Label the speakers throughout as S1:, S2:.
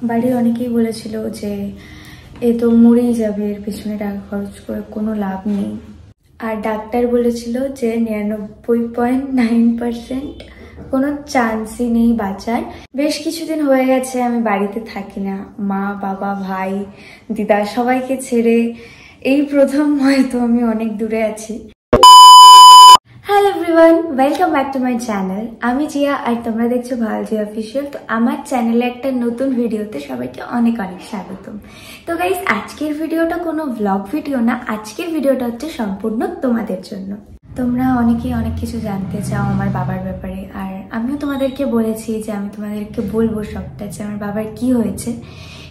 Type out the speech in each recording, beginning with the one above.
S1: বাড়ির অনেকেই বলেছিল যে এ তো মরেই যাবে, এর পিছনে টাকা খরচ করে কোনো লাভ নেই। আর ডাক্তার বলেছিল যে 99.9% কোনো চান্সই নেই বাঁচার। বেশ কিছুদিন হয়ে গেছে আমি বাড়িতে থাকি না, মা বাবা ভাই দিদা সবাইকে ছেড়ে এই প্রথম হয়তো আমি অনেক দূরে আছি। Hello everyone, welcome back to my channel. আমি জিয়া আর তোমরা দেখছো ভালো জিয়া অফিসিয়াল। তো আমার চ্যানেলে একটা নতুন ভিডিওতে সবাইকে অনেক অনেক স্বাগতম। তো গাইস, আজকের ভিডিওটা কোনো ব্লগ ভিডিও না, আজকের ভিডিওটা হচ্ছে সম্পূর্ণ তোমাদের জন্য। তোমরা অনেকেই অনেক কিছু জানতে চাও আমার বাবার ব্যাপারে, আর আমিও তোমাদেরকে বলেছি যে আমি তোমাদেরকে বলবো সবটা, যে আমার বাবার কি হয়েছে,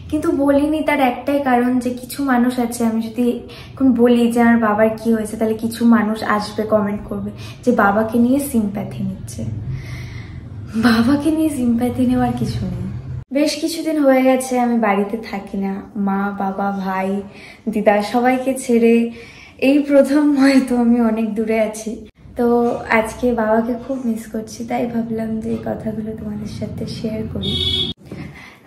S1: কিন্তু বলিনি। তার একটাই কারণ যে কিছু মানুষ আছে, আমি যদি এখন বলি যে আমার বাবার কি হয়েছে তাহলে কিছু মানুষ আসবে, কমেন্ট করবে যে বাবাকে নিয়ে সিম্প্যাথি নিচ্ছে। বাবাকে নিয়ে সিম্প্যাথি নেওয়ার কিছু নেই। বেশ কিছুদিন হয়ে গেছে আমি বাড়িতে থাকি না, মা বাবা ভাই দিদা সবাইকে ছেড়ে এই প্রথম হয়তো আমি অনেক দূরে আছি। তো আজকে বাবাকে খুব মিস করছি, তাই ভাবলাম যে এই কথাগুলো তোমাদের সাথে শেয়ার করি।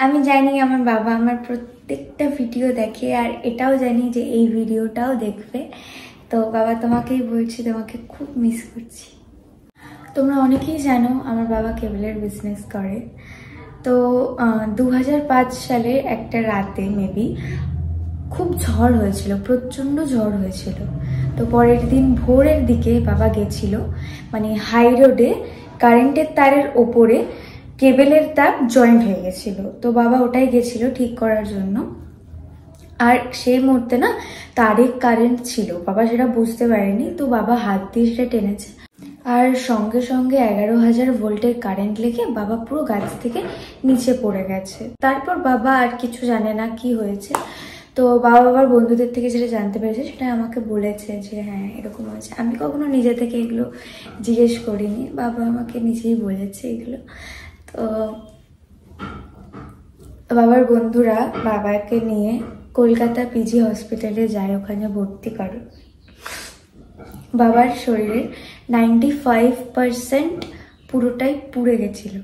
S1: আমি জানি আমার বাবা আমার প্রত্যেকটা ভিডিও দেখে, আর এটাও জানি যে এই ভিডিওটাও দেখবে। তো বাবা, তোমাকেই বলছি, তোমাকে খুব মিস করছি। তোমরা অনেকেই জানো আমার বাবা কেবলের বিজনেস করে। তো 2005 সালের একটা রাতে মেবি খুব ঝড় হয়েছিল, প্রচণ্ড ঝড় হয়েছিল। তো পরের দিন ভোরের দিকে বাবা গেছিল, মানে হাই রোডে কারেন্টের তারের ওপরে কেবেলের তার জয়েন্ট হয়ে গেছিল। তো বাবা ওটাই গেছিল ঠিক করার জন্য। আর সেই মুহূর্তে না তারে কারেন্ট ছিল, বাবা সেটা বুঝতে পারেনি। তো বাবা হাত দিয়ে সেটা টেনেছে, আর সঙ্গে সঙ্গে 11,000 ভোল্টের কারেন্ট লেগে বাবা পুরো গাছ থেকে নিচে পড়ে গেছে। তারপর বাবা আর কিছু জানে না কি হয়েছে। তো বাবা বাবার বন্ধুদের থেকে যেটা জানতে পেরেছে সেটা আমাকে বলেছে যে হ্যাঁ এরকম হয়েছে। আমি কখনো নিজে থেকে এগুলো জিজ্ঞেস করিনি, বাবা আমাকে নিজেই বলেছে এগুলো। তো বাবার বন্ধুরা বাবাকে নিয়ে কলকাতা পিজি হসপিটালে যায়, ওখানে ভর্তি করে। বাবার শরীরের 95% পুরোটাই পুড়ে গেছিল,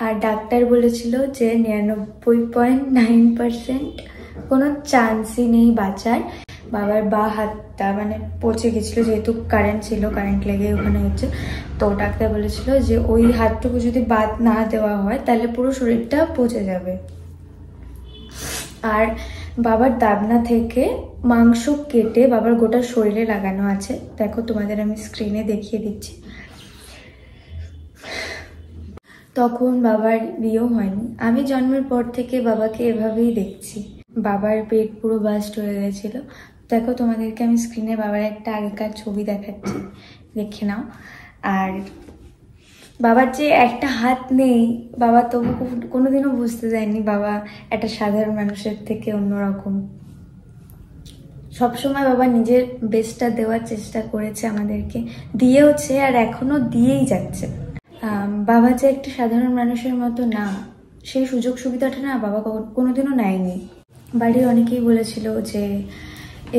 S1: আর ডাক্তার বলেছিল যে 99.9% কোনো চান্সই নেই বাঁচার। বাবার বা হাতটা মানে পচে গেছিল, যেহেতু কারেন্ট ছিল, কারেন্ট লেগে ওখানে হচ্ছে। তো ডাক্তার বলেছিল যে ওই হাতটুকু যদি বাদ না দেওয়া হয় তাহলে পুরো শরীরটা পচে যাবে। আর বাবার দাবনা থেকে মাংস কেটে বাবার গোটা শরীরে লাগানো আছে, দেখো তোমাদের আমি স্ক্রিনে দেখিয়ে দিচ্ছি। তখন বাবার বিয়েও হয়নি, আমি জন্মের পর থেকে বাবাকে এভাবেই দেখছি। বাবার পেট পুরো বাস্ট হয়ে গেছিল। দেখো তোমাদেরকে আমি স্ক্রিনে বাবার একটা আগেকার ছবি দেখাচ্ছি, দেখে নাও। আর বাবার যে একটা হাত নেই, বাবা তবু কোনোদিনও বুঝতে দেয়নি বাবা একটা সাধারণ মানুষের থেকে অন্যরকম। সবসময় বাবা নিজের বেস্টটা দেওয়ার চেষ্টা করেছে, আমাদেরকে দিয়েওছে আর এখনো দিয়েই যাচ্ছে। বাবা যে একটা সাধারণ মানুষের মতো না, সেই সুযোগ সুবিধাটা না বাবা কোনোদিনও নেয়নি। বাড়ির অনেকেই বলেছিল যে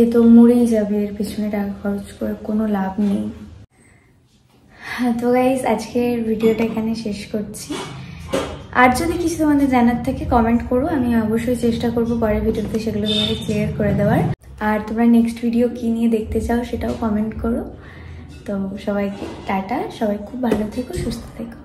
S1: এ তো মরেই যাবে, এর পিছনে টাকা খরচ করে কোনো লাভ নেই। তো গাইস, আজকের ভিডিওটা এখানে শেষ করছি। আর যদি কিছু তোমাদের জানার থাকে কমেন্ট করো, আমি অবশ্যই চেষ্টা করবো পরের ভিডিওতে সেগুলো তোমাদের ক্লিয়ার করে দেওয়ার। আর তোমরা নেক্সট ভিডিও কি নিয়ে দেখতে চাও সেটাও কমেন্ট করো। তো সবাইকে টাটা, সবাই খুব ভালো থেকো, সুস্থ থেকো।